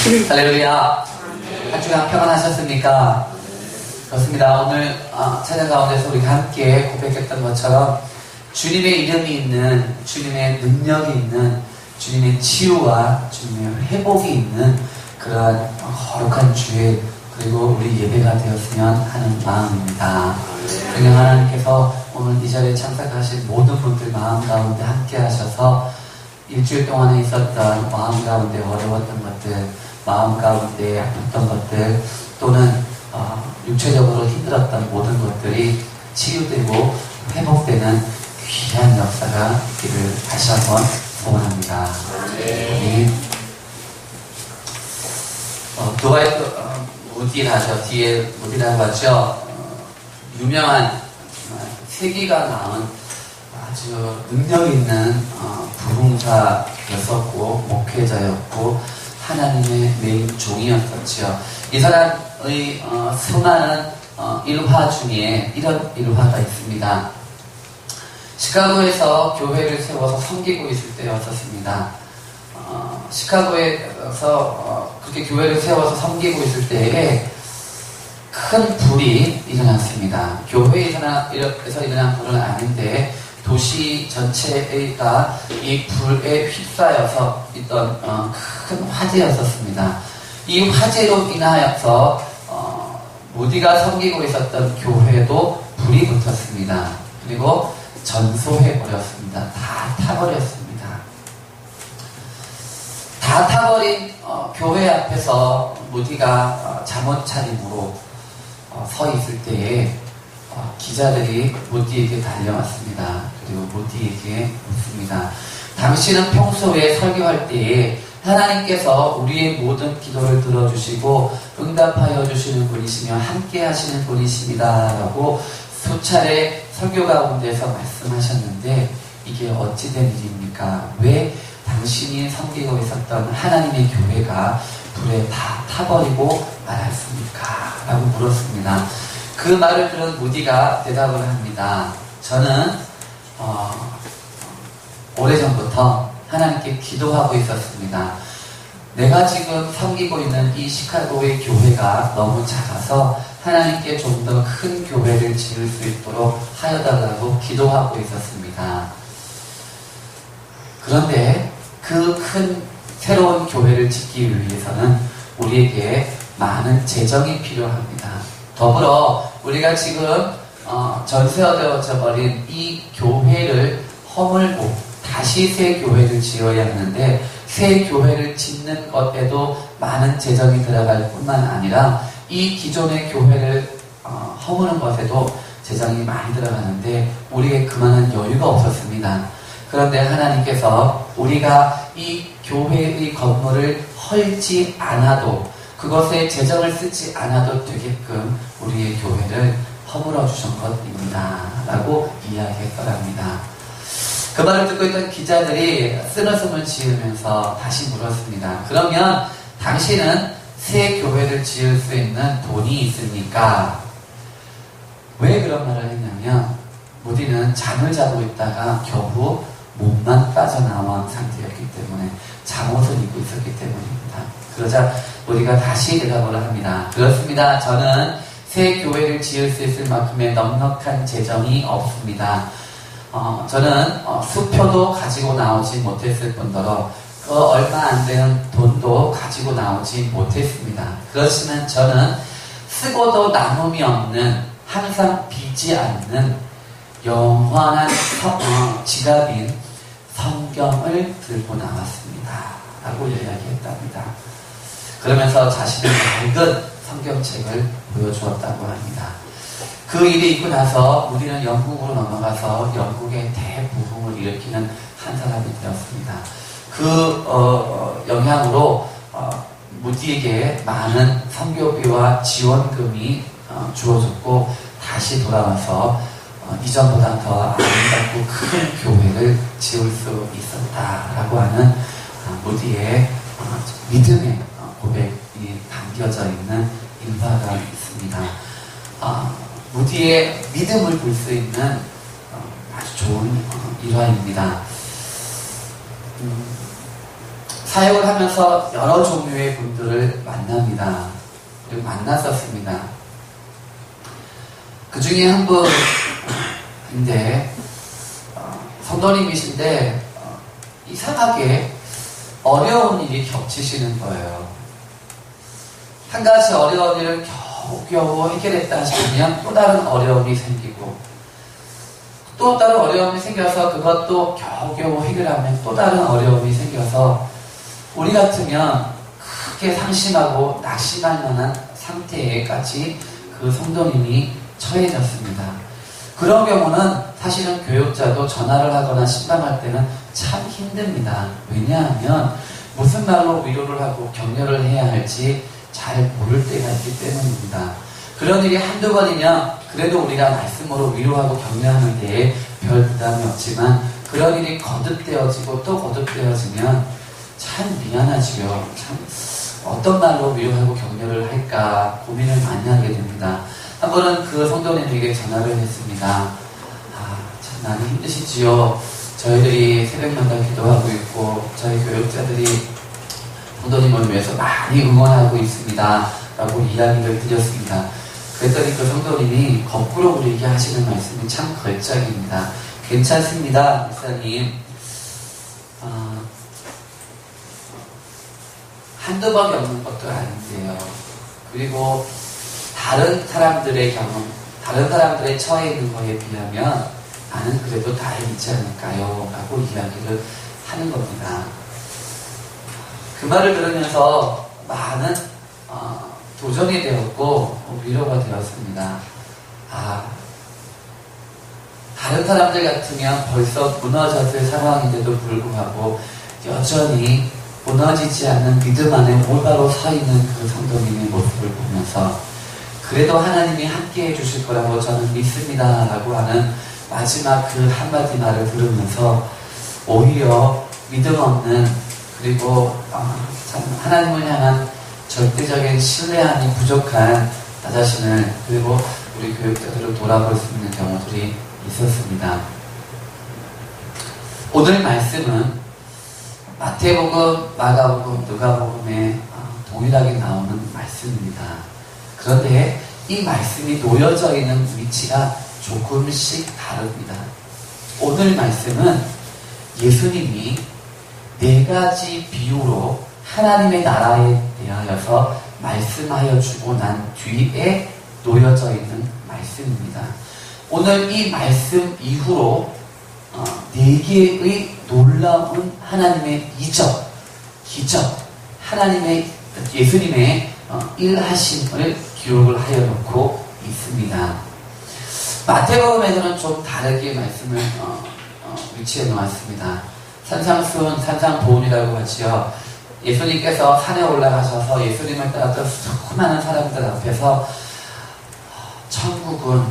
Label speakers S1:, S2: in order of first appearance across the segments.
S1: 할렐루야. 한 주간 평안하셨습니까? 그렇습니다. 오늘 찬양 가운데서 우리가 함께 고백했던 것처럼 주님의 이름이 있는, 주님의 능력이 있는, 주님의 치유와 주님의 회복이 있는 그러한 거룩한 주일, 그리고 우리 예배가 되었으면 하는 마음입니다. 그냥 하나님께서 오늘 이 자리에 참석하신 모든 분들 마음 가운데 함께 하셔서 일주일 동안에 있었던 마음 가운데 어려웠던 것들, 마음 가운데 아팠던 것들, 또는 육체적으로 힘들었던 모든 것들이 치유되고 회복되는 귀한 역사가 있기를 다시 한번 소원합니다. 무디라죠. 뒤에 무디라고 하죠. 유명한 세기가 나온 아주 능력 있는 부흥사였었고 목회자였고 하나님의 메인 종이었었죠. 이 사람의 수많은 일화 중에 이런 일화가 있습니다. 시카고에서 교회를 세워서 섬기고 있을 때였었습니다. 시카고에서 그렇게 교회를 세워서 섬기고 있을 때에 큰 불이 일어났습니다. 교회에서 일어난 불은 아닌데 도시 전체가 이 불에 휩싸여서 있던 큰 화재였었습니다. 이 화재로 인하여서 무디가 섬기고 있었던 교회도 불이 붙었습니다. 그리고 전소해버렸습니다. 다 타버렸습니다. 다 타버린 교회 앞에서 무디가 잠옷 차림으로 서 있을 때에 기자들이 무디에게 달려왔습니다. 그리고 무디에게 묻습니다. 당신은 평소에 설교할 때에 하나님께서 우리의 모든 기도를 들어주시고 응답하여 주시는 분이시며 함께 하시는 분이십니다. 라고 수차례 설교 가운데서 말씀하셨는데 이게 어찌된 일입니까? 왜 당신이 섬기고 있었던 하나님의 교회가 불에 다 타버리고 말았습니까? 라고 물었습니다. 그 말을 들은 무디가 대답을 합니다. 저는 오래전부터 하나님께 기도하고 있었습니다. 내가 지금 섬기고 있는 이 시카고의 교회가 너무 작아서 하나님께 좀 더 큰 교회를 지을 수 있도록 하여달라고 기도하고 있었습니다. 그런데 그 큰 새로운 교회를 짓기 위해서는 우리에게 많은 재정이 필요합니다. 더불어 우리가 지금 전세되어져 버린 이 교회를 허물고 다시 새 교회를 지어야 하는데 새 교회를 짓는 것에도 많은 재정이 들어갈 뿐만 아니라 이 기존의 교회를 허무는 것에도 재정이 많이 들어가는데 우리에게 그만한 여유가 없었습니다. 그런데 하나님께서 우리가 이 교회의 건물을 헐지 않아도 그것에 재정을 쓰지 않아도 되게끔 우리의 교회를 허물어 주신 것입니다. 라고 이야기했더랍니다. 그 말을 듣고 있던 기자들이 쓴웃음을 지으면서 다시 물었습니다. 그러면 당신은 새 교회를 지을 수 있는 돈이 있습니까? 왜 그런 말을 했냐면 무디는 잠을 자고 있다가 겨우 몸만 빠져나온 상태였기 때문에 잠옷을 입고 있었기 때문입니다. 그러자 무디가 다시 대답을 합니다. 그렇습니다. 저는 새 교회를 지을 수 있을 만큼의 넉넉한 재정이 없습니다. 저는 수표도 가지고 나오지 못했을 뿐더러 얼마 안 되는 돈도 가지고 나오지 못했습니다. 그렇지만 저는 쓰고도 남음이 없는 항상 비지 않는 영원한 지갑인 성경을 들고 나왔습니다. 라고 이야기했답니다. 그러면서 자신의 맑은 성경책을 보여주었다고 합니다. 그 일이 있고 나서 우리는 영국으로 넘어가서 영국의 대부흥을 일으키는 한 사람이 되었습니다. 그 영향으로 무디에게 많은 선교비와 지원금이 주어졌고 다시 돌아와서 이전보다 더 아름답고 큰 교회를 지을 수 있었다라고 하는 무디의 믿음의 고백이 담겨져 있는 일화가 있습니다. 무디의 믿음을 볼 수 있는 아주 좋은 일화입니다. 사역을 하면서 여러 종류의 분들을 만납니다. 그리고 만났었습니다. 그 중에 한 분인데 성도님이신데 이상하게 어려운 일이 겹치시는 거예요. 한 가지 어려운 일을 겨우겨우 해결했다 싶으면 또 다른 어려움이 생기고, 또 다른 어려움이 생겨서 그것도 겨우겨우 해결하면 또 다른 어려움이 생겨서 우리 같으면 크게 상심하고 낙심할 만한 상태에까지 그 성도님이 처해졌습니다. 그런 경우는 사실은 교육자도 전화를 하거나 신방할 때는 참 힘듭니다. 왜냐하면 무슨 말로 위로를 하고 격려를 해야 할지 잘 모를 때가 있기 때문입니다. 그런 일이 한두 번이면 그래도 우리가 말씀으로 위로하고 격려하는 데에 별 부담이 없지만, 그런 일이 거듭되어지고 또 거듭되어지면 참 미안하지요. 참 어떤 말로 위로하고 격려를 할까 고민을 많이 하게 됩니다. 한 번은 그 성도님에게 전화를 했습니다. 참 많이 힘드시지요. 저희들이 새벽마다 기도하고 있고 저희 교육자들이 성도님을 위해서 많이 응원하고 있습니다 라고 이야기를 드렸습니다. 그랬더니 그 성도님이 거꾸로 우리에게 하시는 말씀이 참 걸작입니다. 괜찮습니다, 목사님. 한두 번이 없는 것도 아닌데요. 그리고 다른 사람들의 경험, 다른 사람들의 처해 있는 거에 비하면 나는 그래도 다행이지 않을까요? 라고 이야기를 하는 겁니다. 그 말을 들으면서 많은 도전이 되었고 위로가 되었습니다. 다른 사람들 같으면 벌써 무너졌을 상황인데도 불구하고 여전히 무너지지 않는 믿음 안에 올바로 서 있는 그 성도님의 모습을 보면서 그래도 하나님이 함께 해주실 거라고 저는 믿습니다 라고 하는 마지막 그 한마디 말을 들으면서 오히려 믿음 없는, 그리고 참 하나님을 향한 절대적인 신뢰함이 부족한 나 자신을, 그리고 우리 교육자들을 돌아볼 수 있는 경우들이 있었습니다. 오늘 말씀은 마태복음, 마가복음, 누가복음에 동일하게 나오는 말씀입니다. 그런데 이 말씀이 놓여져 있는 위치가 조금씩 다릅니다. 오늘 말씀은 예수님이 4가지 비유로 하나님의 나라에 대하여서 말씀하여 주고 난 뒤에 놓여져 있는 말씀입니다. 오늘 이 말씀 이후로 4개의 놀라운 하나님의 이적, 기적, 예수님의 일하심을 기록을 하여 놓고 있습니다. 마태복음에서는 좀 다르게 말씀을 위치해 놓았습니다. 산상수훈, 산상보훈이라고 하지요. 예수님께서 산에 올라가셔서 예수님을 따랐던 수많은 사람들 앞에서 천국은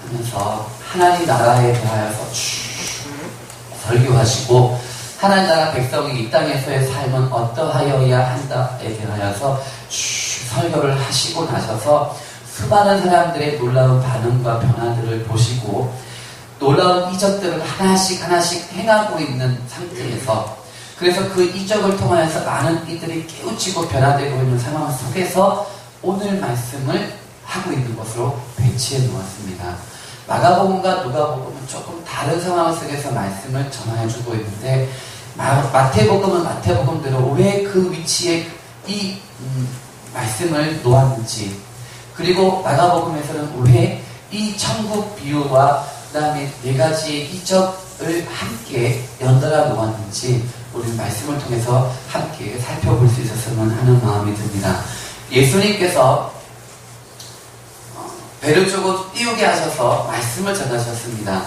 S1: 하면서 하나님 나라에 대하여서 설교하시고, 하나님 나라 백성이 이 땅에서의 삶은 어떠하여야 한다에 대하여서 설교를 하시고 나셔서 수많은 사람들의 놀라운 반응과 변화들을 보시고 놀라운 이적들을 하나씩 행하고 있는 상태에서, 그래서 그 이적을 통하여서 많은 이들이 깨우치고 변화되고 있는 상황 속에서 오늘 말씀을 하고 있는 것으로 배치해 놓았습니다. 마가복음과 누가복음은 조금 다른 상황 속에서 말씀을 전하여주고 있는데, 마태복음은 마태복음대로 왜 그 위치에 이 말씀을 놓았는지, 그리고 마가복음에서는 왜 이 천국 비유와 그 다음에 4가지의 이적을 함께 연달아 놓았는지 우리 말씀을 통해서 함께 살펴볼 수 있었으면 하는 마음이 듭니다. 예수님께서 배를 주고 띄우게 하셔서 말씀을 전하셨습니다.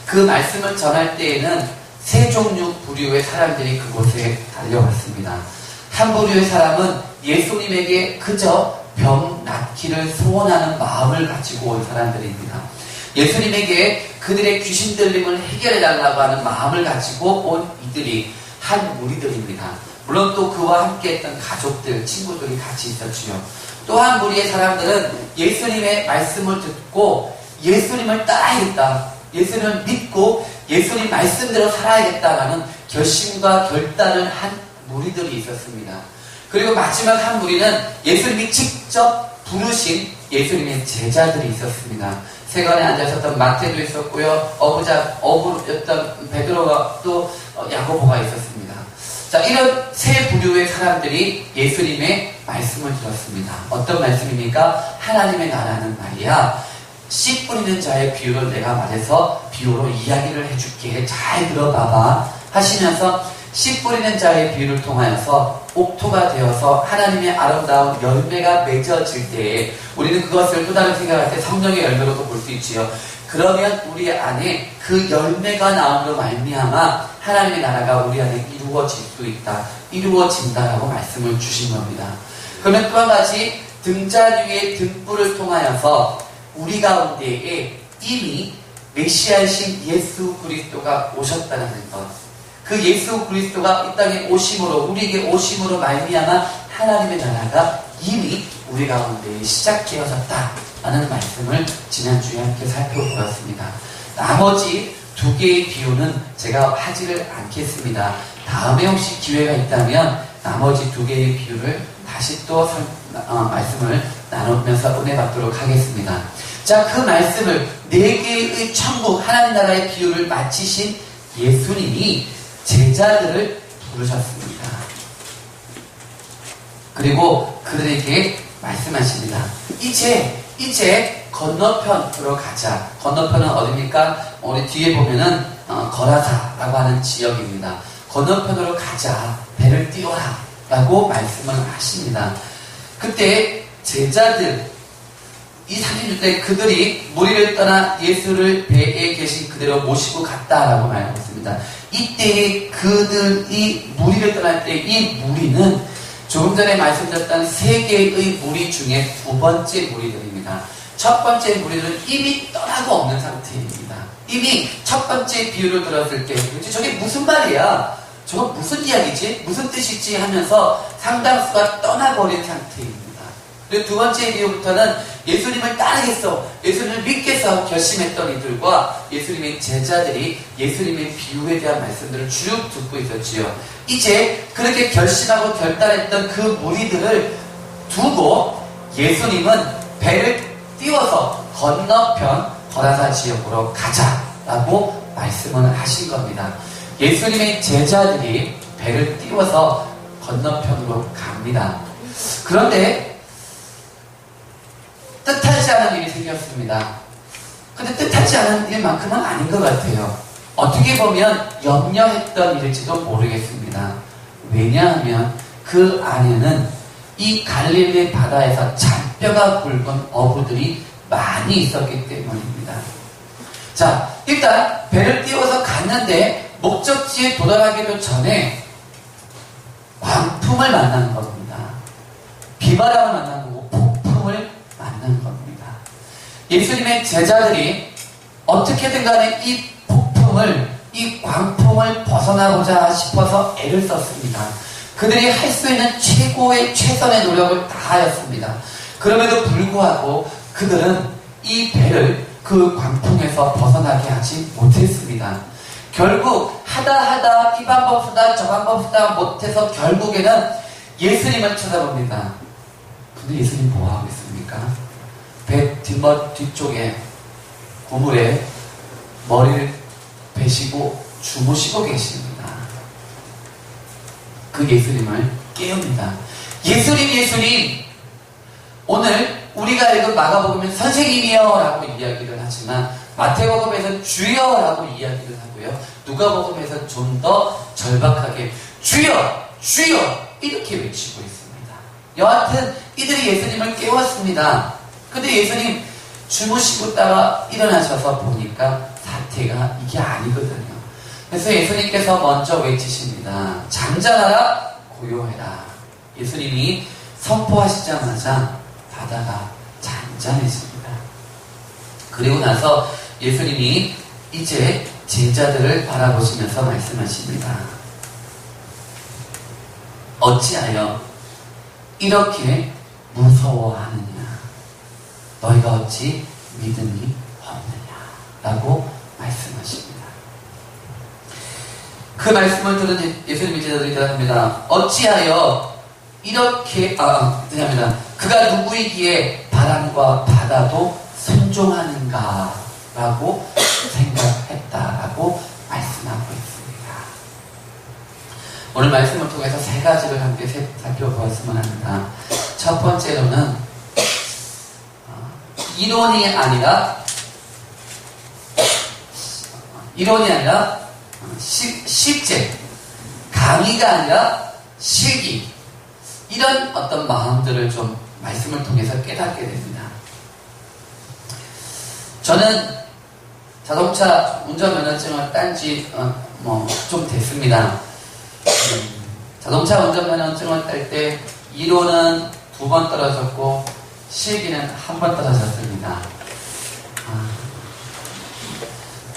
S1: 그 말씀을 전할 때에는 3종류 부류의 사람들이 그곳에 달려왔습니다. 한 부류의 사람은 예수님에게 그저 병 낫기를 소원하는 마음을 가지고 온 사람들입니다. 예수님에게 그들의 귀신 들림을 해결해달라고 하는 마음을 가지고 온 이들이 한 무리들입니다. 물론 또 그와 함께 했던 가족들, 친구들이 같이 있었지요. 또 한 무리의 사람들은 예수님의 말씀을 듣고 예수님을 따라야겠다, 예수님을 믿고 예수님 말씀대로 살아야겠다라는 결심과 결단을 한 무리들이 있었습니다. 그리고 마지막 한 무리는 예수님이 직접 부르신 예수님의 제자들이 있었습니다. 세관에 앉아있었던 마태도 있었고요. 어부였던 베드로가 또 야고보가 있었습니다. 자, 이런 세 부류의 사람들이 예수님의 말씀을 들었습니다. 어떤 말씀입니까? 하나님의 나라는 말이야, 씨 뿌리는 자의 비유를 내가 말해서 비유로 이야기를 해줄게. 잘 들어봐봐 하시면서 씨 뿌리는 자의 비유를 통하여서 옥토가 되어서 하나님의 아름다운 열매가 맺어질 때에 우리는 그것을 또 다른 생각할 때 성령의 열매로도 볼 수 있지요. 그러면 우리 안에 그 열매가 나옴으로 말미암아 하나님의 나라가 우리 안에 이루어질 수 있다, 이루어진다라고 말씀을 주신 겁니다. 그러면 또 한 가지, 등잔 위의 등불을 통하여서 우리 가운데에 이미 메시아이신 예수 그리스도가 오셨다는 것, 그 예수 그리스도가 이 땅에 오심으로, 우리에게 오심으로 말미암아 하나님의 나라가 이미 우리 가운데 시작되어졌다라는 말씀을 지난주에 함께 살펴보았습니다. 나머지 두 개의 비유는 제가 하지를 않겠습니다. 다음에 혹시 기회가 있다면 나머지 두 개의 비유를 다시 또 말씀을 나누면서 은혜 받도록 하겠습니다. 자, 그 말씀을 네 개의 천국 하나님 나라의 비유를 마치신 예수님이 제자들을 부르셨습니다. 그리고 그들에게 말씀하십니다. 이제 건너편으로 가자. 건너편은 어디입니까? 우리 뒤에 보면은 거라사라고 하는 지역입니다. 건너편으로 가자. 배를 띄워라 라고 말씀을 하십니다. 그때 제자들, 이 36대 그들이 무리를 떠나 예수를 배에 계신 그대로 모시고 갔다라고 말하고 있습니다. 이때에 그들이 무리를 떠날 때 이 무리는 조금 전에 말씀드렸던 세 개의 무리 중에 두 번째 무리들입니다. 첫 번째 무리들은 이미 떠나고 없는 상태입니다. 이미 첫 번째 비유를 들었을 때 저게 무슨 말이야? 저건 무슨 이야기지? 무슨 뜻이지? 하면서 상당수가 떠나버린 상태입니다. 그리고 두 번째 비유부터는 예수님을 따르겠어, 예수님을 믿겠어 결심했던 이들과 예수님의 제자들이 예수님의 비유에 대한 말씀들을 쭉 듣고 있었지요. 이제 그렇게 결심하고 결단했던 그 무리들을 두고 예수님은 배를 띄워서 건너편 거라사 지역으로 가자라고 말씀을 하신 겁니다. 예수님의 제자들이 배를 띄워서 건너편으로 갑니다. 그런데 뜻하지 않은 일이 생겼습니다. 근데 뜻하지 않은 일만큼은 아닌 것 같아요. 어떻게 보면 염려했던 일일지도 모르겠습니다. 왜냐하면 그 안에는 이 갈릴리 바다에서 잔뼈가 굵은 어부들이 많이 있었기 때문입니다. 자, 일단 배를 띄워서 갔는데 목적지에 도달하기도 전에 광풍을 만난 겁니다. 비바람을 만난 거고 폭풍을 만난 겁니다. 예수님의 제자들이 어떻게든 간에 이 폭풍을, 이 광풍을 벗어나고자 싶어서 애를 썼습니다. 그들이 할 수 있는 최고의 최선의 노력을 다하였습니다. 그럼에도 불구하고 그들은 이 배를 그 광풍에서 벗어나게 하지 못했습니다. 결국 하다 이 방법 쓰다 저 방법 쓰다 못해서 결국에는 예수님을 쳐다봅니다. 근데 예수님 뭐하고 있습니까? 배 뒤쪽에 고물에 머리를 베시고 주무시고 계십니다. 그 예수님을 깨웁니다. 예수님, 오늘 우리가 읽은 마가복음은 선생님이여 라고 이야기를 하지만 마태복음에서는 주여 라고 이야기를 하고요. 누가복음에서는 좀 더 절박하게 주여 이렇게 외치고 있습니다. 여하튼 이들이 예수님을 깨웠습니다. 근데 예수님 주무시고 있다가 일어나셔서 보니까 사태가 이게 아니거든요. 그래서 예수님께서 먼저 외치십니다. 잠잠하라, 고요해라. 예수님이 선포하시자마자 바다가 잔잔해집니다. 그리고 나서 예수님이 이제 제자들을 바라보시면서 말씀하십니다. 어찌하여 이렇게 무서워하느냐? 너희가 어찌 믿음이 없느냐? 라고 말씀하십니다. 그 말씀을 들은 예수님의 제자들이 대답합니다. 어찌하여 이렇게 죄송합니다. 그가 누구이기에 바람과 바다도 순종하는가 라고 생각했다라고 말씀하고 있습니다. 오늘 말씀을 통해서 세 가지를 함께 살펴보았으면 합니다. 첫 번째로는 이론이 아니라 실제, 강의가 아니라 실기, 이런 어떤 마음들을 좀 말씀을 통해서 깨닫게 됩니다. 저는 자동차 운전면허증을 딴 지 좀 됐습니다. 자동차 운전면허증을 딸 때 이론은 2번 떨어졌고 실기는 1번 떨어졌습니다.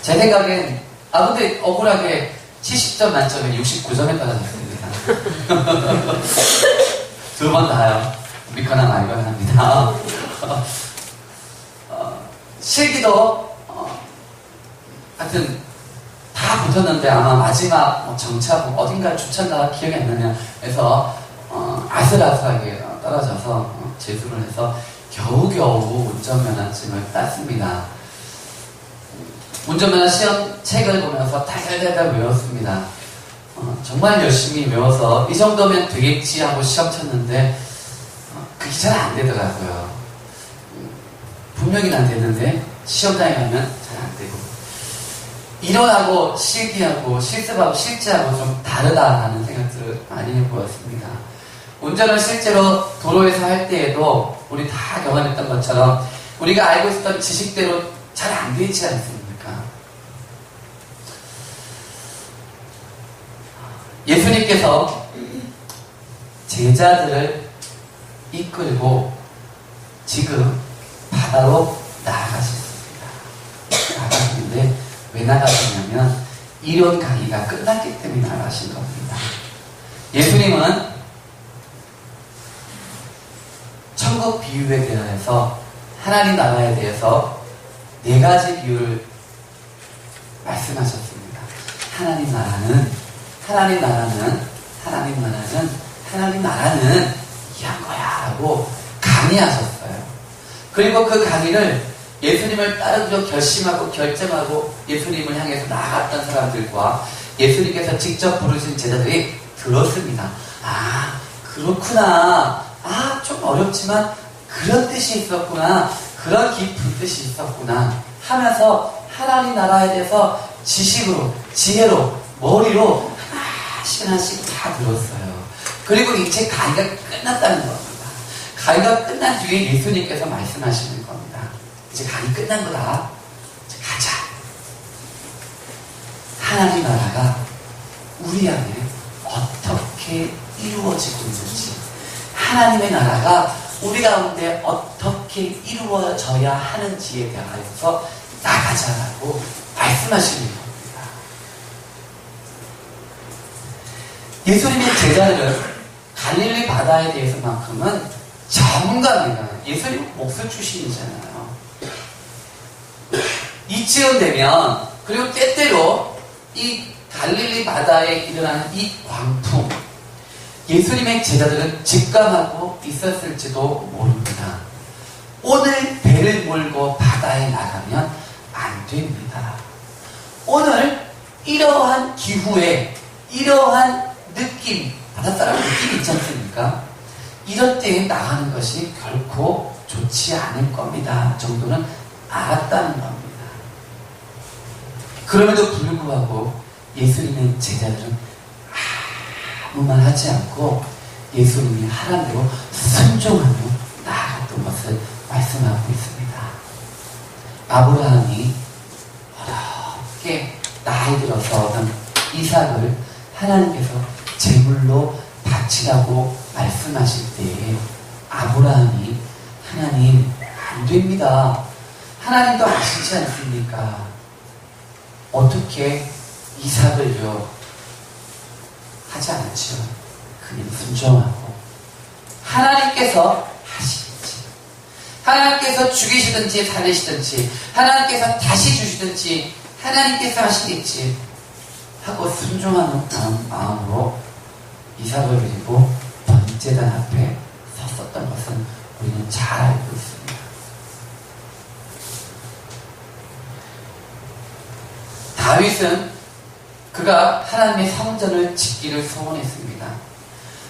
S1: 제 생각엔 근데 억울하게 70점 만점에 69점에 떨어졌습니다. 2번 다요. 믿거나 말거나 합니다. 실기도 하여튼 다 붙었는데 아마 마지막 정차부 어딘가에 주차가 기억이 안 나네요. 그래서 아슬아슬하게 떨어져서 재수를 해서 겨우겨우 운전면허증을 땄습니다. 운전면허 시험 책을 보면서 달달달달 외웠습니다. 정말 열심히 외워서 이 정도면 되겠지 하고 시험 쳤는데 그게 잘 안 되더라고요. 분명히 안 되는데 시험장에 가면 잘 안 되고, 이론하고 실기하고 실습하고 실제하고 좀 다르다라는 생각들을 많이 해보았습니다. 운전을 실제로 도로에서 할 때에도 우리 다 경험했던 것처럼 우리가 알고 있었던 지식대로 잘 안 되지 않습니까? 예수님께서 제자들을 이끌고 지금 바다로 나아가셨습니다. 나가셨는데 왜 나가셨냐면 이론 강의가 끝났기 때문에 나가신 겁니다. 예수님은 천국 비유에 대해서 하나님 나라에 대해서 4가지 비유를 말씀하셨습니다. 하나님 나라는 이한 거야 라고 강의하셨어요. 그리고 그 강의를 예수님을 따르기로 결심하고 결정하고 예수님을 향해서 나아갔던 사람들과 예수님께서 직접 부르신 제자들이 들었습니다. 그렇구나. 좀 어렵지만 그런 뜻이 있었구나. 그런 깊은 뜻이 있었구나 하면서 하나님 나라에 대해서 지식으로, 지혜로, 머리로 하나씩 다 들었어요. 그리고 이제 강의가 끝났다는 겁니다. 강의가 끝난 뒤에 예수님께서 말씀하시는 겁니다. 이제 강의 끝난 거다. 이제 가자. 하나님 나라가 우리 안에 어떻게 이루어지고 있는지, 하나님의 나라가 우리 가운데 어떻게 이루어져야 하는지에 대하여서 나가자라고 말씀하시는 겁니다. 예수님의 제자들은 갈릴리 바다에 대해서만큼은 전문가입니다. 예수님 목수 출신이잖아요. 이쯤 되면, 그리고 때때로 이 갈릴리 바다에 일어나는 이 광풍, 예수님의 제자들은 직감하고 있었을지도 모릅니다. 오늘 배를 몰고 바다에 나가면 안 됩니다. 오늘 이러한 기후에 이러한 느낌, 바닷사람 느낌 있지 않습니까? 이런 때에 나가는 것이 결코 좋지 않을 겁니다 정도는 알았다는 겁니다. 그럼에도 불구하고 예수님의 제자들은 아무 말 하지 않고 예수님이 하라는 대로 순종하며 나아갔던 것을 말씀하고 있습니다. 아브라함이 어렵게 나이 들어서 얻은 이삭을 하나님께서 제물로 바치라고 말씀하실 때에 아브라함이 하나님 안 됩니다. 하나님도 아시지 않습니까? 어떻게 이삭을요 하지 않았죠. 그는 순종하고 하나님께서 하시겠지. 하나님께서 죽이시든지 살리시든지 하나님께서 다시 주시든지 하나님께서 하시겠지 하고 순종하는 마음으로 이삭을 드리고 번제단 앞에 섰었던 것은 우리는 잘 알고 있습니다. 다윗은 그가 하나님의 성전을 짓기를 소원했습니다.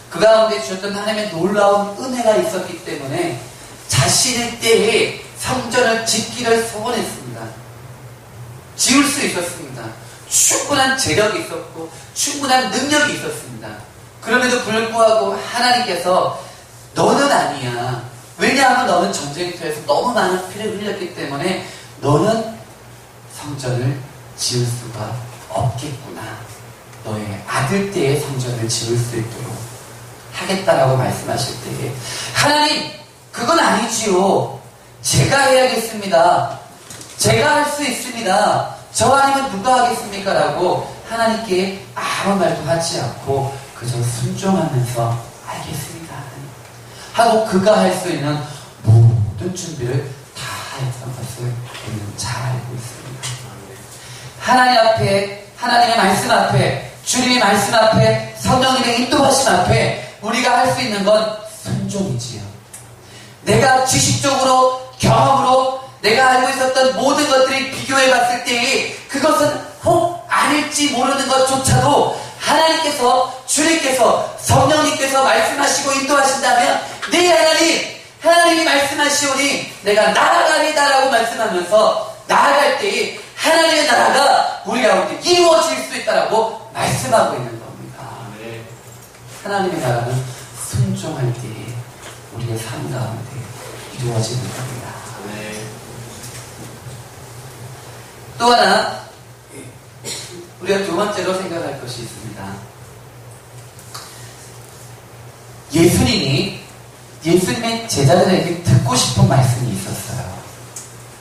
S1: 그 가운데 주셨던 하나님의 놀라운 은혜가 있었기 때문에 자신의 때에 성전을 짓기를 소원했습니다. 지을 수 있었습니다. 충분한 재력이 있었고 충분한 능력이 있었습니다. 그럼에도 불구하고 하나님께서 너는 아니야. 왜냐하면 너는 전쟁터에서 너무 많은 피를 흘렸기 때문에 너는 성전을 지을 수가 없겠구나. 너의 아들 때의 성전을 지을 수 있도록 하겠다라고 말씀하실 때에 하나님 그건 아니지요. 제가 해야겠습니다. 제가 할 수 있습니다. 저 아니면 누가 하겠습니까? 라고 하나님께 아무 말도 하지 않고 그저 순종하면서 알겠습니다. 하고 그가 할 수 있는 모든 준비를 다 했던 것을 우리는 잘 알고 있습니다. 하나님 앞에, 하나님의 말씀 앞에, 주님의 말씀 앞에, 성령님의 인도하심 앞에 우리가 할 수 있는 건 순종이지요. 내가 지식적으로, 경험으로 내가 알고 있었던 모든 것들이 비교해 봤을 때에 그것은 혹 아닐지 모르는 것조차도 하나님께서, 주님께서, 성령님께서 말씀하시고 인도하신다면 네 하나님, 하나님이 말씀하시오니 내가 나아가리다라고 말씀하면서 나아갈 때에 하나님의 나라가 우리 가운데 이루어질 수 있다라고 말씀하고 있는 겁니다. 하나님의 나라는 순종할 때에 우리의 삶 가운데 이루어지는 겁니다. 또 하나 우리가 두 번째로 생각할 것이 있습니다. 예수님의 제자들에게 듣고 싶은 말씀이 있었어요.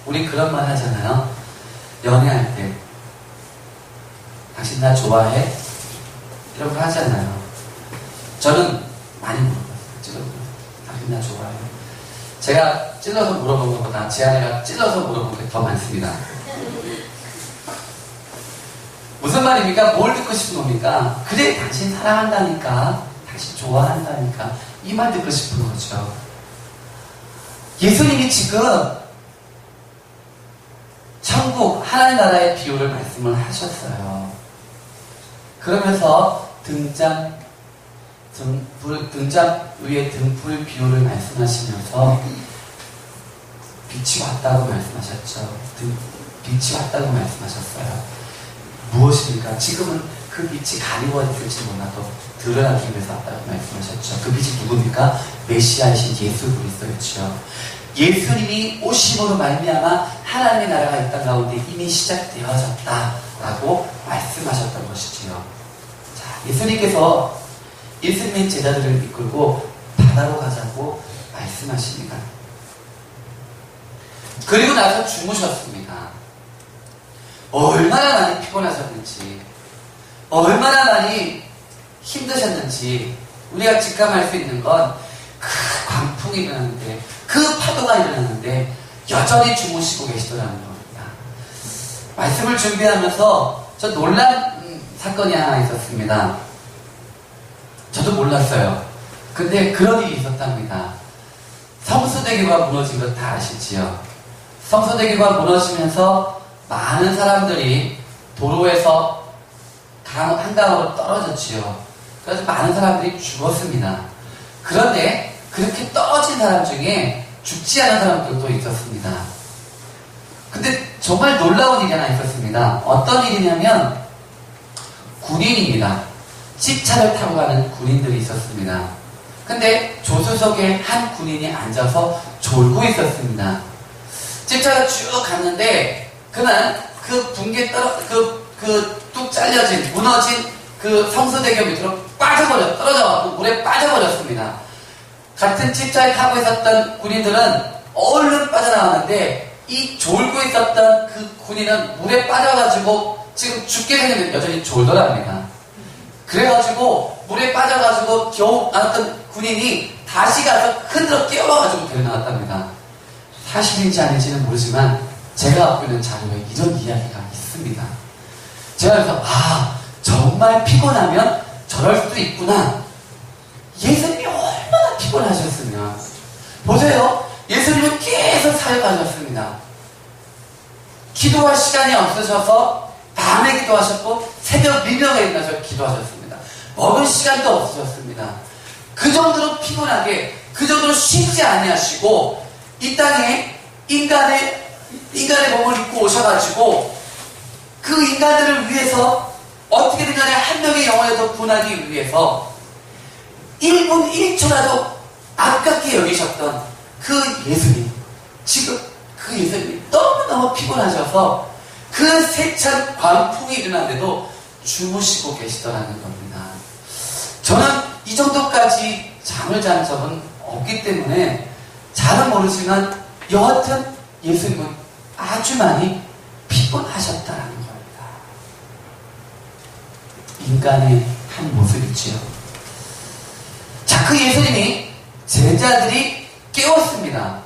S1: 우리 그런 말 하잖아요. 연애할 때 당신 나 좋아해? 이런 거 하잖아요. 저는 많이 물어봤어요. 찔러서 당신 나 좋아해? 제가 찔러서 물어본 것보다 제 아내가 찔러서 물어본 게 더 많습니다. 무슨 말입니까? 뭘 듣고 싶은 겁니까? 그래 당신 사랑한다니까, 당신 좋아한다니까, 이 말 듣고 싶은 거죠. 예수님이 지금 천국 하나님 나라의 비유를 말씀을 하셨어요. 그러면서 등잔 위에 등불 비유를 말씀하시면서 빛이 왔다고 말씀하셨죠. 빛이 왔다고 말씀하셨어요. 무엇입니까? 지금은 그 빛이 가리워질지 몰라도 드러나기 위해서 왔다고 말씀하셨죠. 그 빛이 누굽니까? 메시아이신 예수 그리스도였죠. 예수님이 오심으로 말미암아 하나님의 나라가 이 땅 가운데 이미 시작되어졌다라고 말씀하셨던 것이지요. 자, 예수님께서 예수님의 제자들을 이끌고 바다로 가자고 말씀하십니다. 그리고 나서 주무셨습니다. 얼마나 많이 피곤하셨는지, 얼마나 많이 힘드셨는지 우리가 직감할 수 있는 건 그 광풍이 일어나는데, 그 파도가 일어나는데 여전히 주무시고 계시더라는 겁니다. 말씀을 준비하면서 저 놀란 사건이 하나 있었습니다. 저도 몰랐어요. 근데 그런 일이 있었답니다. 성수대교가 무너진 거 다 아시지요? 성수대교가 무너지면서 많은 사람들이 도로에서 한강으로 떨어졌지요. 그래서 많은 사람들이 죽었습니다. 그런데 그렇게 떨어진 사람 중에 죽지 않은 사람들도 있었습니다. 근데 정말 놀라운 일이 하나 있었습니다. 어떤 일이냐면 군인입니다. 찝차를 타고 가는 군인들이 있었습니다. 근데 조수석에 한 군인이 앉아서 졸고 있었습니다. 찝차가 쭉 갔는데 그만 그 뚝 잘려진, 무너진 그 성수대교 밑으로 떨어져갖고 물에 빠져버렸습니다. 같은 찝차에 타고 있었던 군인들은 얼른 빠져나왔는데 이 졸고 있었던 그 군인은 물에 빠져가지고 지금 죽게 생겼는데 여전히 졸더랍니다. 그래가지고 물에 빠져가지고 겨우 나왔던 군인이 다시 가서 흔들어 깨워가지고 데려나왔답니다. 사실인지 아닌지는 모르지만 제가 갖고 있는 자료에 이런 이야기가 있습니다. 제가 그래서 저 정말 피곤하면 저럴 수도 있구나. 예수님이 얼마나 피곤하셨으면. 보세요. 예수님은 계속 사역하셨습니다. 기도할 시간이 없으셔서 밤에 기도하셨고 새벽 미명에 일어나서 기도하셨습니다. 먹을 시간도 없으셨습니다. 그 정도로 피곤하게, 그 정도로 쉬지 아니하시고 이 땅에 인간의 몸을 입고 오셔가지고 그 인간들을 위해서 어떻게든 간에 한 명의 영혼에도 구원하기 위해서 1분 1초라도 아깝게 여기셨던 그 예수님, 지금 그 예수님이 너무너무 피곤하셔서 그 세찬 광풍이 일어났는데도 주무시고 계시더라는 겁니다. 저는 이 정도까지 잠을 잔 적은 없기 때문에 잘은 모르지만 여하튼 예수님은 아주 많이 피곤하셨다는 겁니다. 인간의 한 모습이지요. 자, 그 예수님이 제자들이 깨웠습니다.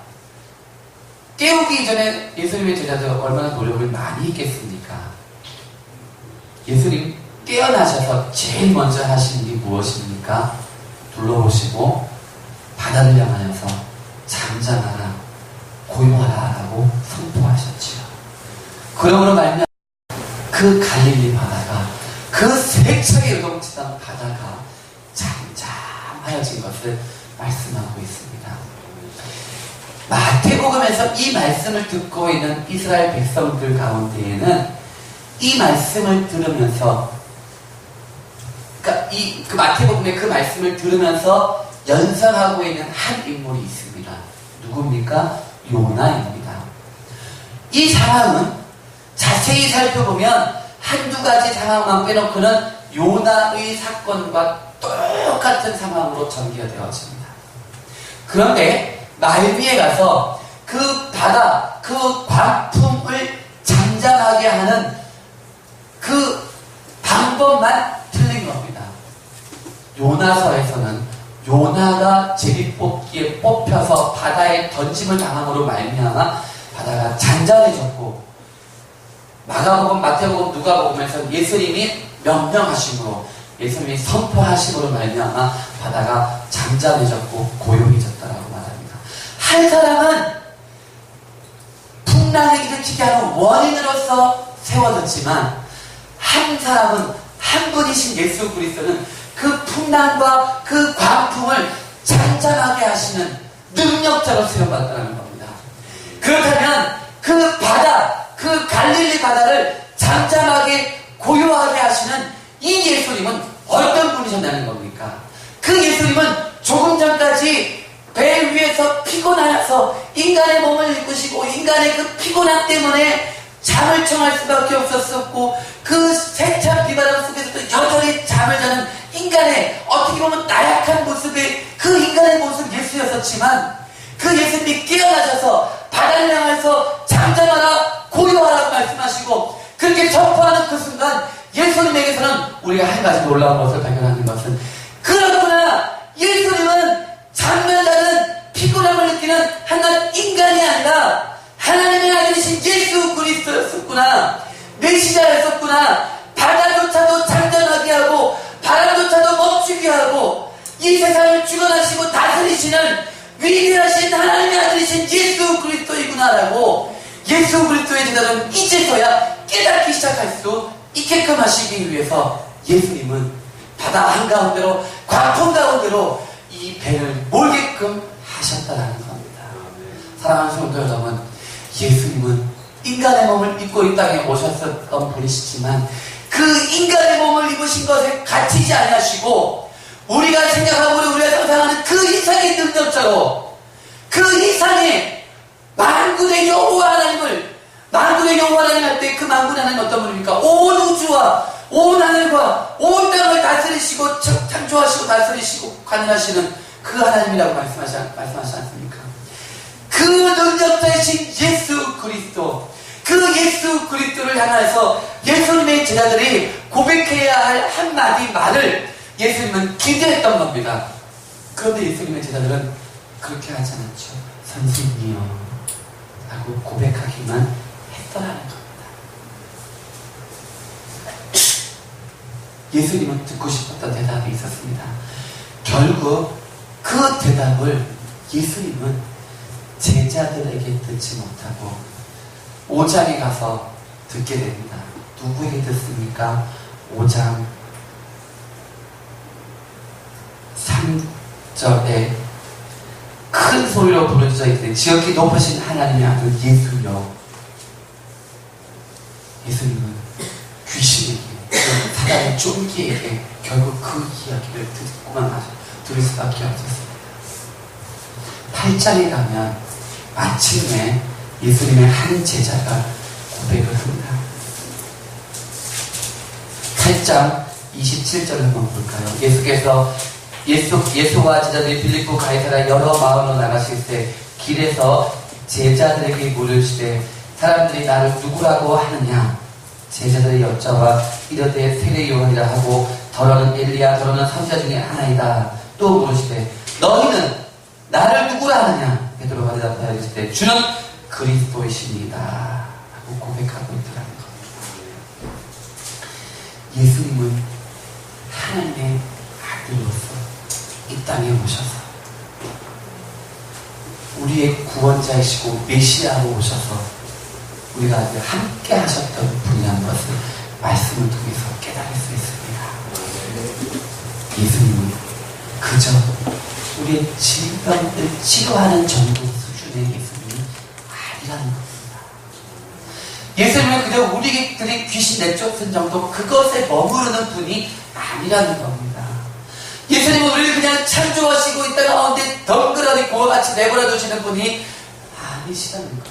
S1: 깨우기 이전에 예수님의 제자들 얼마나 노력을 많이 했겠습니까? 예수님 깨어나셔서 제일 먼저 하신 일이 무엇입니까? 둘러보시고 바다를 향하여서 잠잠하라, 고요하라 라고 선포하셨지요. 그러므로 말미암아 그 갈릴리 바다가, 그 세차게 요동치던 바다가 잠잠하여진 것을 말씀하고 있습니다. 마태복음에서 이 말씀을 듣고 있는 이스라엘 백성들 가운데에는 이 말씀을 들으면서, 그러니까 그 마태복음의 그 말씀을 들으면서 연상하고 있는 한 인물이 있습니다. 누굽니까? 요나입니다. 이 상황은 자세히 살펴보면 한두 가지 상황만 빼놓고는 요나의 사건과 똑같은 상황으로 전개되어집니다. 그런데 말미에 가서 그 바다, 그 광풍을 잠잠하게 하는 그 방법만 틀린 겁니다. 요나서에서는 요나가 제비뽑기에 뽑혀서 바다에 던짐을 당함으로 말미암아 바다가 잔잔해졌고, 마가복음, 마태복음, 누가복음에서 예수님이 명령하심으로, 예수님이 선포하심으로 말미암아 바다가 잠잠해졌고 고요해졌다라고 말합니다. 한 사람은 풍랑을 일으키게 하는 원인으로서 세워졌지만, 한 사람은, 한 분이신 예수 그리스도는 그 풍랑과 그 광풍을 잠잠하게 하시는 능력자로 세워봤다는 겁니다. 그렇다면 그 바다, 그 갈릴리 바다를 잠잠하게 고요하게 하시는 이 예수님은 어떤 분이셨다는 겁니까? 그 예수님은 조금 전까지 배 위에서 피곤하여서 인간의 몸을 입으시고 인간의 그 피곤함 때문에 잠을 청할 수밖에 없었었고, 그 세찬 비바람 속에서도 여전히 잠을 자는 인간의 어떻게 보면 나약한 모습의 그 인간의 모습 예수였었지만, 그 예수님이 깨어나셔서 바다를 향해서 잠잠하라, 고요하라고 말씀하시고 그렇게 선포하는 그 순간 예수님에게서는 우리가 한 가지 놀라운 것을 발견하는 것은, 그렇구나, 예수님은 잠을 자는 피곤함을 느끼는 한 인간이 아니라 하나님의 아들이신 예수 그리스도였었구나, 메시아였었구나. 바다조차도 잠잠하게 하고 바람조차도 멈추게 하고 이 세상을 주관하시고 다스리시는 위대하신 하나님의 아들이신 예수 그리스도이구나라고 예수 그리스도의 제자들은 이제서야 깨닫기 시작할 수 있게끔 하시기 위해서 예수님은 바다 한가운데로, 광풍 가운데로 이 배를 몰게끔 하셨다는 겁니다. 사랑하는 성도 여러분, 예수님은 인간의 몸을 입고 이 땅에 오셨었던 분이시지만 그 인간의 몸을 입으신 것에 갇히지 아니하시고 우리가 생각하고 우리가 상상하는 그 이상의 능력자로, 그 이상의 만군의 여호와 하나님을, 만군의 여호와 하나님 할 때 그 만군의 하나님 어떤 분입니까? 온 우주와 온 하늘과 온 땅을 다스리시고 창조하시고 다스리시고 관할하시는 그 하나님이라고 말씀하시지 않습니까? 그 능력자이신 예수 그리스도, 그 예수 그리스도를 향해서 예수님의 제자들이 고백해야 할 한마디 말을 예수님은 기대했던 겁니다. 그런데 예수님의 제자들은 그렇게 하지 않았죠. 선생님이요 라고 고백하기만 했더라는 겁니다. 예수님은 듣고 싶었던 대답이 있었습니다. 결국 그 대답을 예수님은 제자들에게 듣지 못하고 5장에 가서 듣게 됩니다. 누구에게 듣습니까? 5장 3절에 큰 소리로 부르짖어 있는데 지극히 높으신 하나님의 아들 예수여. 예수님은 귀신에게 사단의 쫄기에게 결국 그 이야기를 듣고만 들을 수밖에 없었습니다. 8장에 가면 마침내 예수님의 한 제자가 고백을 합니다. 8장 27절을 한번 볼까요? 예수와 제자들이 빌립보 가이사랴 여러 마을로 나가실 때 길에서 제자들에게 물으시되 사람들이 나를 누구라고 하느냐? 제자들이 여쭤와 이르되 세례 요한이라 하고 더러는 엘리야 더러는 선지자 중에 하나이다. 또 물으시되 너희는 나를 누구라 하느냐? 베드로가 대답하여 이르시되 주는 그리스도이십니다. 라고 고백하고 있더라는 겁니다. 예수님은 하나님의 아들로서 이 땅에 오셔서 우리의 구원자이시고 메시아로 오셔서 우리가 함께 하셨던 분이라는 것을 말씀을 통해서 깨달을 수 있습니다. 예수님은 그저 우리의 질병을 치료하는 정도 수준의 예수님이 아니라는 겁니다. 예수님은 그저 우리들이 귀신 내쫓은 정도 그것에 머무르는 분이 아니라는 겁니다. 예수님은 우리를 그냥 창조하시고 있다 가운데 덩그러니 고와같이 내버려 두시는 분이 아니시라는 겁니다.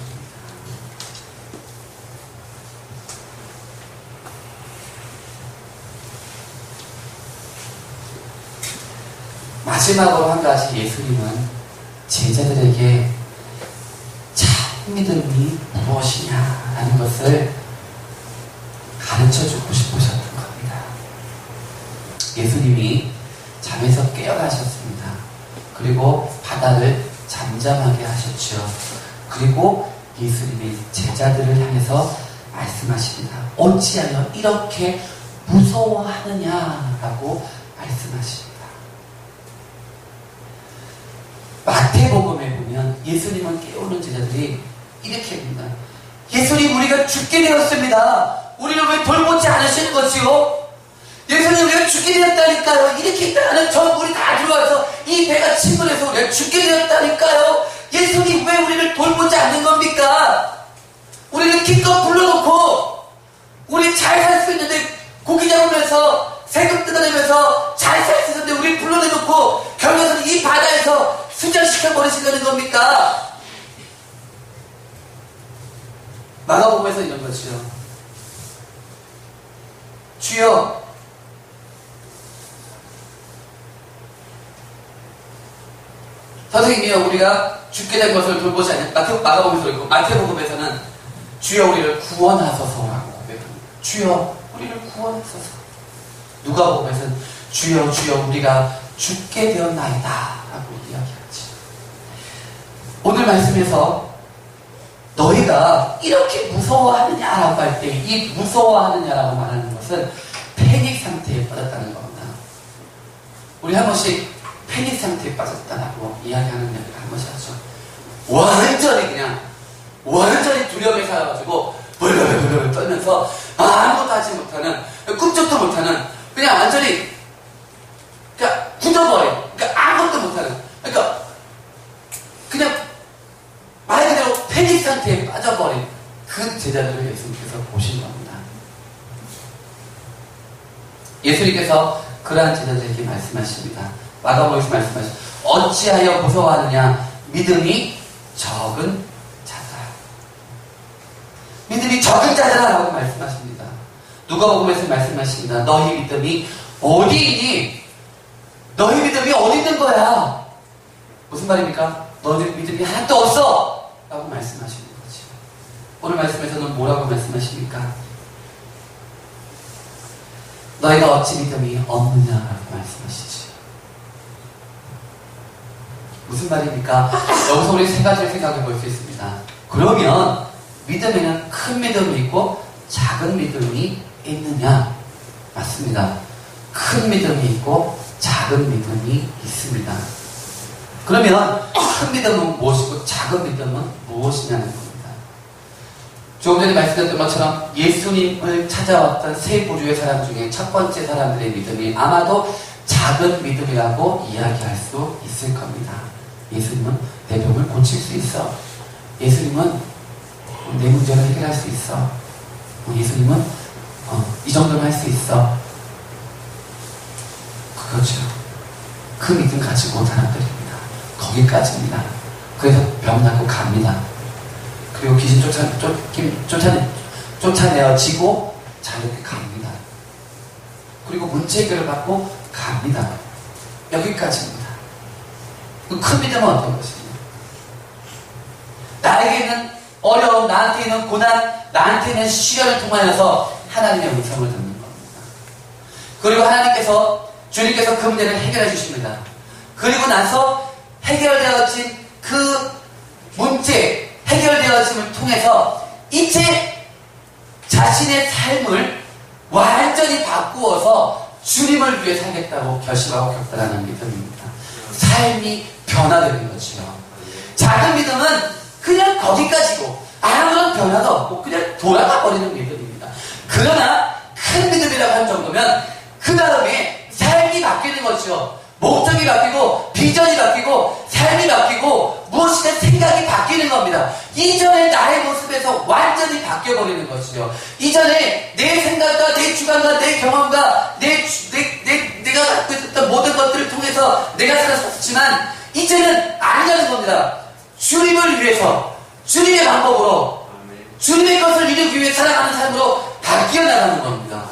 S1: 마지막으로 한 가지 예수님은 제자들에게 참 믿음이 무엇이냐라는 것을 가르쳐주고 싶으셨던 겁니다. 예수님이 잠에서 깨어나셨습니다. 그리고 바다를 잠잠하게 하셨죠. 그리고 예수님이 제자들을 향해서 말씀하십니다. 어찌하여 이렇게 무서워하느냐라고 말씀하십니다. 마태복음에 보면 예수님을 깨우는 제자들이 이렇게 합니다. 예수님 우리가 죽게 되었습니다. 우리를 왜 돌보지 않으시는 것이요? 예수님 우리가 죽게 되었다니까요. 이렇게 있다는 전부리 다 들어와서 이 배가 침몰해서 우리가 죽게 되었다니까요. 예수님 왜 우리를 돌보지 않는 겁니까? 우리를 기껏 불러놓고 우리 잘 살 수 있는데 고기 잡으면서 세금 뜯어내면서 잘 살 수 있는데 우리 불러내놓고 결국에는 이 바다에서 수절시켜 버리시려는 겁니까? 마가복음에서 이런 것이요. 주여 선생님이요 우리가 죽게 된 것을 돌보지 않는 마가복음에서 있고 마태복음에서는 주여 우리를 구원하소서라고 고백합니다. 주여 우리를 구원하소서. 누가복음에서는 주여 주여 우리가 죽게 되었나이다 라고 이야기하지. 오늘 말씀에서 너희가 이렇게 무서워하느냐라고 할 때 이 무서워하느냐라고 말하는 것은 패닉 상태에 빠졌다는 겁니다. 우리 한 번씩 패닉 상태에 빠졌다라고 이야기하는 이야기를 한 번씩 하죠. 완전히 두려움에 살아가지고 벌벌벌벌 떨면서 아무것도 하지 못하는 꿈쩍도 못하는 그냥 완전히 그러니까 굳어버린 그러니까 아무것도 못하는 그러니까 그냥 말 그대로 패닉 상태에 빠져버린 그 제자들을 예수님께서 보신 겁니다. 예수님께서 그러한 제자들에게 말씀하십니다. 마가복음에서 말씀하십니다. 어찌하여 무서워하느냐? 믿음이 적은 자다. 믿음이 적은 자다라고 말씀하십니다. 누가복음에서 말씀하십니다. 너희 믿음이 어디 있니? 너희 믿음이 어디 있는 거야? 무슨 말입니까? 너희 믿음이 하나도 없어! 라고 말씀하시는 거죠. 오늘 말씀에서는 뭐라고 말씀하십니까? 너희가 어찌 믿음이 없느냐라고 말씀하시지. 무슨 말입니까? 여기서 우리 세 가지를 생각해 볼 수 있습니다. 그러면 믿음에는 큰 믿음이 있고 작은 믿음이 있느냐? 맞습니다. 큰 믿음이 있고 작은 믿음이 있습니다. 그러면 큰 믿음은 무엇이고 작은 믿음은 무엇이냐는 겁니다. 조금 전에 말씀드렸던 것처럼 예수님을 찾아왔던 세 부류의 사람 중에 첫 번째 사람들의 믿음이 아마도 작은 믿음이라고 이야기할 수 있을 겁니다. 예수님은 내 병을 고칠 수 있어. 예수님은 내 문제를 해결할 수 있어. 예수님은 이 정도는 할 수 있어. 그렇죠. 그 믿음 가지고 사람들입니다. 거기까지입니다. 그래서 병 낫고 갑니다. 그리고 귀신 쫓아내어지고 자유롭게 갑니다. 그리고 문제 해결을 받고 갑니다. 여기까지입니다. 그 큰 믿음은 어떤 것입니까? 나에게는 어려움, 나한테 있는 고난, 나한테 있는 시련을 통하여서 하나님의 음성을 듣는 겁니다. 그리고 하나님께서, 주님께서 그 문제를 해결해 주십니다. 그리고 나서 해결되어진 그 문제, 해결되어짐을 통해서 이제 자신의 삶을 완전히 바꾸어서 주님을 위해 살겠다고 결심하고 결단하는 믿음입니다. 삶이 변화되는 것이요. 작은 믿음은 그냥 거기까지고 아무런 변화도 없고 그냥 돌아가 버리는 믿음입니다. 그러나 큰 믿음이라고 할 정도면 그 다음에 삶이 바뀌는 것이요. 목적이 바뀌고 비전이 바뀌고 삶이 바뀌고 무엇이든 생각이 바뀌는 겁니다. 이전의 나의 모습에서 완전히 바뀌어버리는 것이죠. 이전에 내 생각과 내 주관과 내 경험과 내가 갖고 있었던 모든 것들을 통해서 내가 살았었지만 이제는 아니라는 겁니다. 주님을 위해서 주님의 방법으로 주님의 것을 이루기 위해 살아가는 삶으로 바뀌어 나가는 겁니다.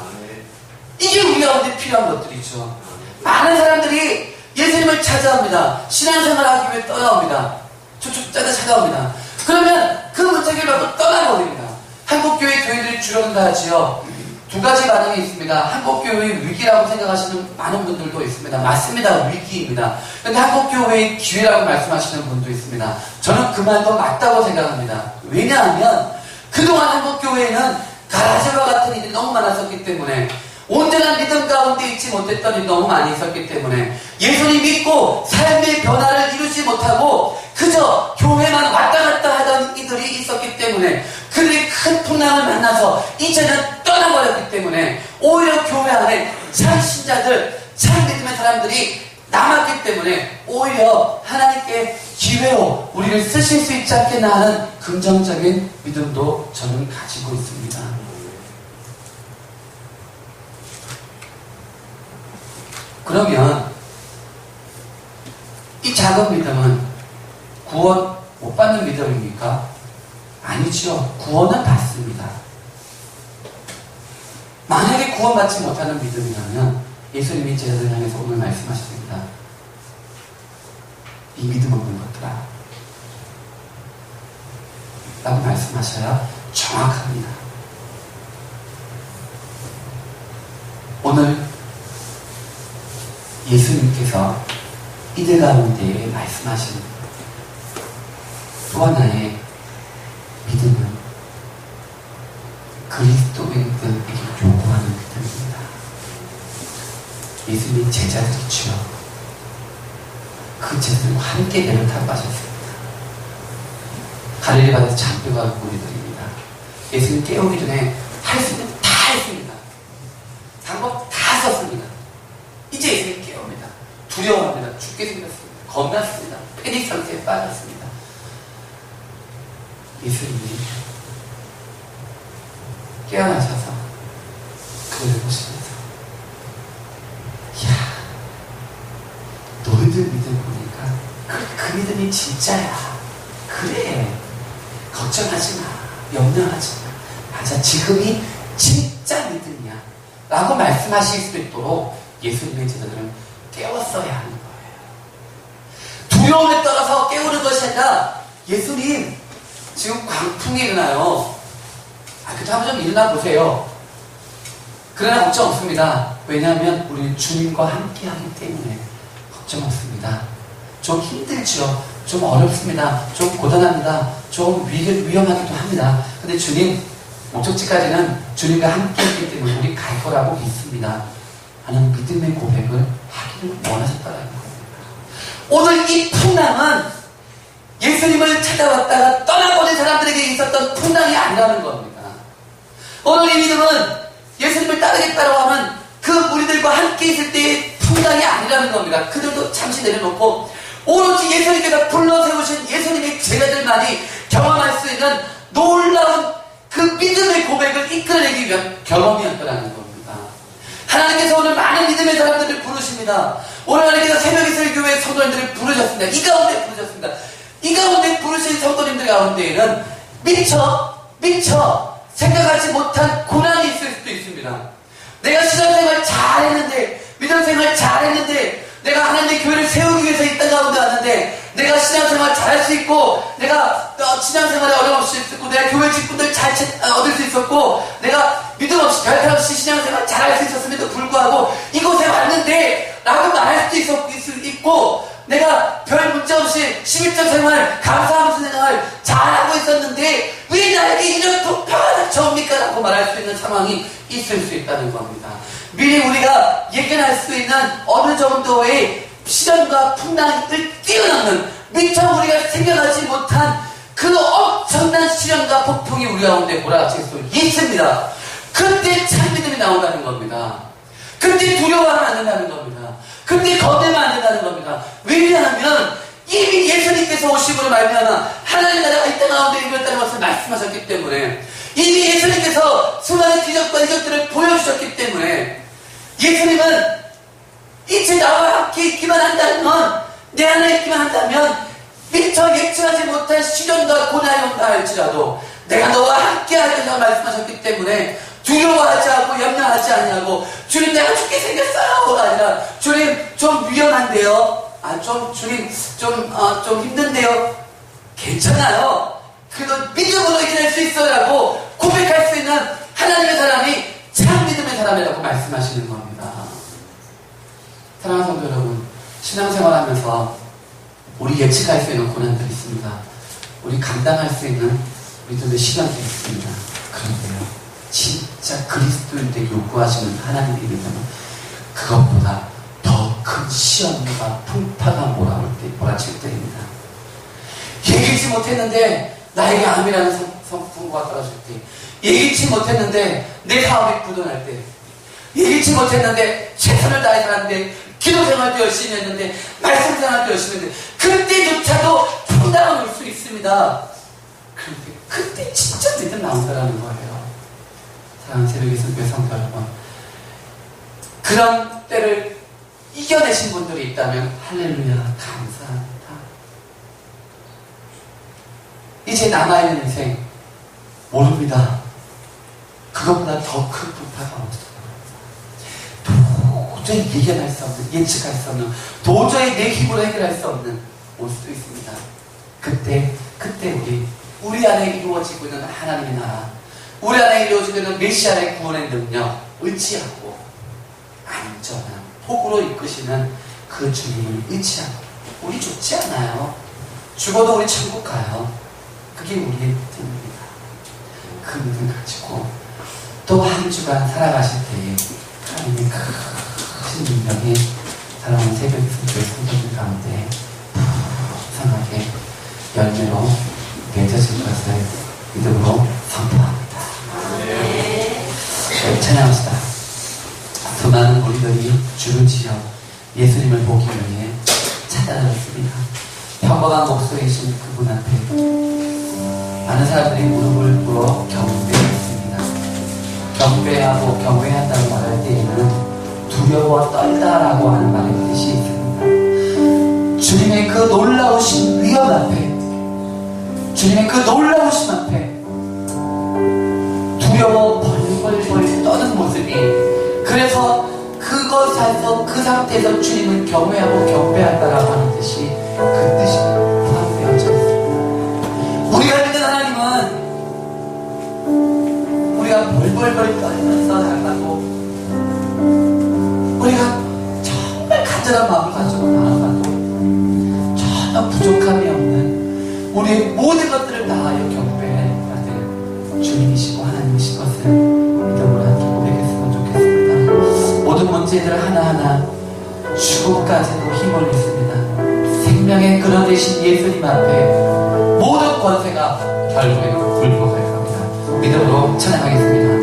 S1: 이게 우리 가운데 필요한 것들이죠. 많은 사람들이 예수님을 찾아옵니다. 신앙생활을 하기 위해 떠나옵니다. 초초짜다 찾아옵니다. 그러면 그 문책을 받고 떠나버립니다. 한국교회 교인들이 주력다 하지요. 두 가지 반응이 있습니다. 한국교회의 위기라고 생각하시는 많은 분들도 있습니다. 맞습니다. 위기입니다. 그런데 한국교회의 기회라고 말씀하시는 분도 있습니다. 저는 그 말도 맞다고 생각합니다. 왜냐하면 그동안 한국교회에는 가라지와 같은 일이 너무 많았었기 때문에 온전한 믿음 가운데 있지 못했던 일이 너무 많이 있었기 때문에 예수님 믿고 삶의 변화를 이루지 못하고 그저 교회만 왔다 갔다 하던 이들이 있었기 때문에 그들이 큰 풍랑을 만나서 이제는 떠나버렸기 때문에 오히려 교회 안에 참 신자들, 참 믿음의 사람들이 남았기 때문에 오히려 하나님께 기회로 우리를 쓰실 수 있지 않겠나 하는 긍정적인 믿음도 저는 가지고 있습니다. 그러면 이 작은 믿음은 구원 못 받는 믿음입니까? 아니죠. 구원은 받습니다. 만약에 구원받지 못하는 믿음이라면 예수님이 제자들 향해서 오늘 말씀하십니다. 이 믿음 없는 것들아 라고 말씀하셔야 정확합니다. 오늘 예수님께서 이들 가운데 말씀하신 또 하나의 믿음은 그리스도인들에게 요구하는 믿음입니다. 예수님 제자들이죠. 그 제자들과 함께 배를 타고 가셨습니다. 갈릴리 바다에서 잔뼈가 무리들입니다. 예수님 깨우기 전에 할 수 있는 다 했습니다. 방법 다 썼습니다. 이제 예수님 깨웁니다. 두려워합니다. 죽게 생겼습니다. 겁났습니다. 패닉 상태에 빠졌습니다. 예수님이 깨어나셔서 그를 보시면서 이야 너희들 믿음 보니까 그 믿음이 진짜야. 그래 걱정하지 마. 염려하지 마. 맞아 지금이 진짜 믿음이야 라고 말씀하실 수 있도록 예수님의 제자들은 깨웠어야 하는 거예요. 두려움에 따라서 깨우는 것이 아니라 예수님 지금 광풍이 일어나요. 그래도 한번 좀 일어나 보세요. 그러나 걱정 없습니다. 왜냐하면 우리는 주님과 함께 하기 때문에 걱정 없습니다. 좀 힘들죠. 좀 어렵습니다. 좀 고단합니다. 좀 위험하기도 합니다. 근데 주님 목적지까지는 주님과 함께 했기 때문에 우리 갈 거라고 믿습니다. 하는 믿음의 고백을 하기를 원하셨다는 겁니다. 오늘 이 풍랑은 예수님을 찾아왔다가 떠나버린 사람들에게 있었던 풍랑이 아니라는 겁니다. 오늘 이 믿음은 예수님을 따르겠다고 하는 그 무리들과 함께 있을 때의 풍랑이 아니라는 겁니다. 그들도 잠시 내려놓고 오로지 예수님께서 불러세우신 예수님의 제자들만이 경험할 수 있는 놀라운 그 믿음의 고백을 이끌어내기 위한 경험이었다는 겁니다. 하나님께서 오늘 많은 믿음의 사람들을 부르십니다. 오늘 하나님께서 새벽 이슬교회 성도님들을 부르셨습니다. 이 가운데 부르셨습니다. 이 가운데 부르신 성도님들 가운데에는 미처 생각하지 못한 고난이 있을 수도 있습니다. 내가 신앙생활 잘했는데, 믿음생활 잘했는데, 내가 하나님의 교회를 세우기 위해서 이 땅 가운데 왔는데, 내가 신앙생활 잘할 수 있고, 내가 신앙생활에 어려움 없이 있었고, 내가 교회 직분들 잘 얻을 수 있었고, 내가 믿음 없이 별탈 없이 신앙생활 잘할 수 있었음에도 불구하고 이곳에 왔는데 라고 말할 수도 있고, 내가 별 문제 없이 11절 생활, 감사하면서 생활 잘하고 있었는데 왜 나에게 이런 돌파가 닥쳐옵니까? 라고 말할 수 있는 상황이 있을 수 있다는 겁니다. 미리 우리가 예견할 수 있는 어느 정도의 시련과 풍랑을 뛰어넘는, 미처 우리가 생각하지 못한 그 엄청난 시련과 폭풍이 우리 가운데 몰아칠 수 있습니다. 그때 참 믿음이 나온다는 겁니다. 그때 두려워하면 안 된다는 겁니다. 그때 겁내면 안 된다는 겁니다. 왜냐하면 이미 예수님께서 오심으로 말미암아 하나님 나라가 이 땅 가운데 이루어졌다는 것을 말씀하셨기 때문에, 이미 예수님께서 수많은 기적과 이적들을 보여주셨기 때문에, 예수님은 이제 나와 함께 있기만 한다면, 내 안에 있기만 한다면 미처 예측하지 못한 시련과 고난이 온다 할지라도 내가 너와 함께 하리라 말씀하셨기 때문에 두려워하지 않고 염려하지 아니하고, 주님 내가 죽게 생겼어요가 아니라, 주님 좀 위험한데요, 주님 좀 힘든데요, 괜찮아요, 그래도 믿음으로 이겨낼 수 있어라고 고백할 수 있는 하나님의 사람이 참 믿음의 사람이라고 말씀하시는 겁니다. 사랑하는 성도 여러분, 신앙생활하면서 우리 예측할 수 있는 고난들이 있습니다. 우리 감당할 수 있는 믿음의 시간들이 있습니다. 그런데요, 진짜 그리스도인에게 요구하시는 하나님의 믿음은 그것보다 더 큰 시험과 풍파가 몰아칠 때입니다. 예기치 못했는데 나에게 암이라는 선고가 떨어질 때, 예기치 못했는데 내 사업이 부도날 때, 예기치 못했는데 최선을 다해 살았는데, 기도생활도 열심히 했는데, 말씀생활도 열심히 했는데, 그때조차도 풍랑은 올 수 있습니다. 그런데 그때 진짜 믿음 나온다는 거예요. 사랑하는 새벽의 성교회 성도 여러분, 그런 때를 이겨내신 분들이 있다면 할렐루야, 감사합니다. 이제 남아있는 인생 모릅니다. 그것보다 더 큰 풍파가 없어요. 도저히 예견할 수 없는, 예측할 수 없는, 도저히 내 힘으로 해결할 수 없는 올 수도 있습니다. 그때 우리 안에 이루어지고 있는 하나님의 나라, 우리 안에 이루어지고 있는 메시아의 구원의 능력 의지하고, 안전한 복으로 이끄시는 그 주님을 의지하고, 우리 죽지 않아요. 죽어도 우리 천국 가요. 그게 우리의 믿음입니다. 그 믿음 가지고 또 한 주간 살아가실 때에 하나님의 큰 능력이 사랑하는 새벽 성도의 성도들 가운데 풍성하게 열매로 맺어질 것을 믿음으로 선포합니다. 찬양합시다. 수많은 우리들이 줄을 지어 예수님을 보기 위해 찾아들었습니다. 평범한 목소리이신 그분 앞에 많은 사람들이 무릎을 꿇어 경배했습니다. 경배하고 경배한다고 말할 때에는 두려워 떨다라고 하는 말의 뜻이 있습니다. 주님의 그 놀라우신 위엄 앞에, 주님의 그 놀라우심 앞에 두려워 벌벌벌 떠는 모습이, 그래서 그것에서 그 상태에서 주님을 경외하고 경배한다라고 하는 뜻이, 그 뜻이 포함되어져 있습니다. 우리가 믿는 하나님은 우리가 벌벌벌 떨면서 살아가고, 우리가 정말 간절한 마음을 가지고 나아가도 전혀 부족함이 없는 우리의 모든 것들을 다하여 경배하는 주님이시고 하나님이신 것을 믿음으로 함께 고백했으면 좋겠습니다. 모든 문제들 하나하나 죽음까지도 힘을 냈습니다. 생명의 근원 되신 예수님 앞에 모든 권세가 결국에는 굴복할 겁니다. 믿음으로 찬양하겠습니다.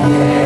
S2: Yeah.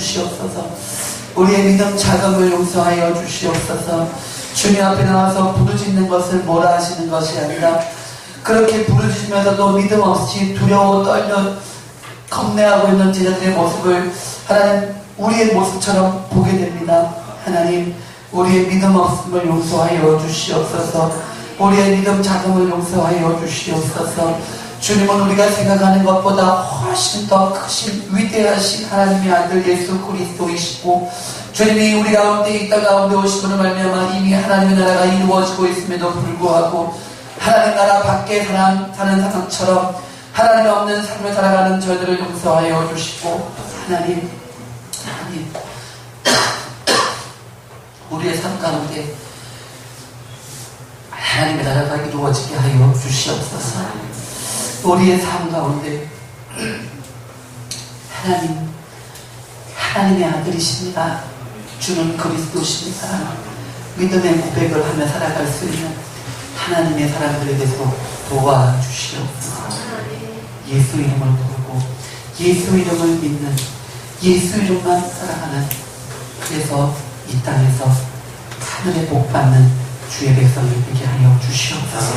S1: 주시옵소서. 우리의 믿음 자금을 용서하여 주시옵소서. 주님 앞에 나와서 부르짖는 것을 뭐라 하시는 것이 아니라 그렇게 부르짖으면서도 믿음 없이 두려워 떨려 겁내하고 있는 제자들의 모습을 하나님 우리의 모습처럼 보게 됩니다. 하나님 우리의 믿음 없음을 용서하여 주시옵소서. 우리의 믿음 자금을 용서하여 주시옵소서. 주님은 우리가 생각하는 것보다 훨씬 더 크신 위대하신 하나님의 아들 예수 그리스도이시고 주님이 우리 가운데 이 땅 가운데 오심으로 말미암아 이미 하나님의 나라가 이루어지고 있음에도 불구하고 하나님 나라 밖에 사는 사람처럼 하나님 없는 삶을 살아가는 저희들을 용서하여 주시고 하나님 우리의 삶 가운데 하나님의 나라가 이루어지게 하여 주시옵소서. 우리의 삶 가운데 하나님의 아들이십니다. 주는 그리스도십니다. 믿음의 고백을 하며 살아갈 수 있는 하나님의 사람들에게서 도와주시옵소서. 예수 이름을 부르고 예수 이름을 믿는 예수 이름만 살아가는 그래서 이 땅에서 하늘의 복 받는 주의 백성이 되게 하여 주시옵소서.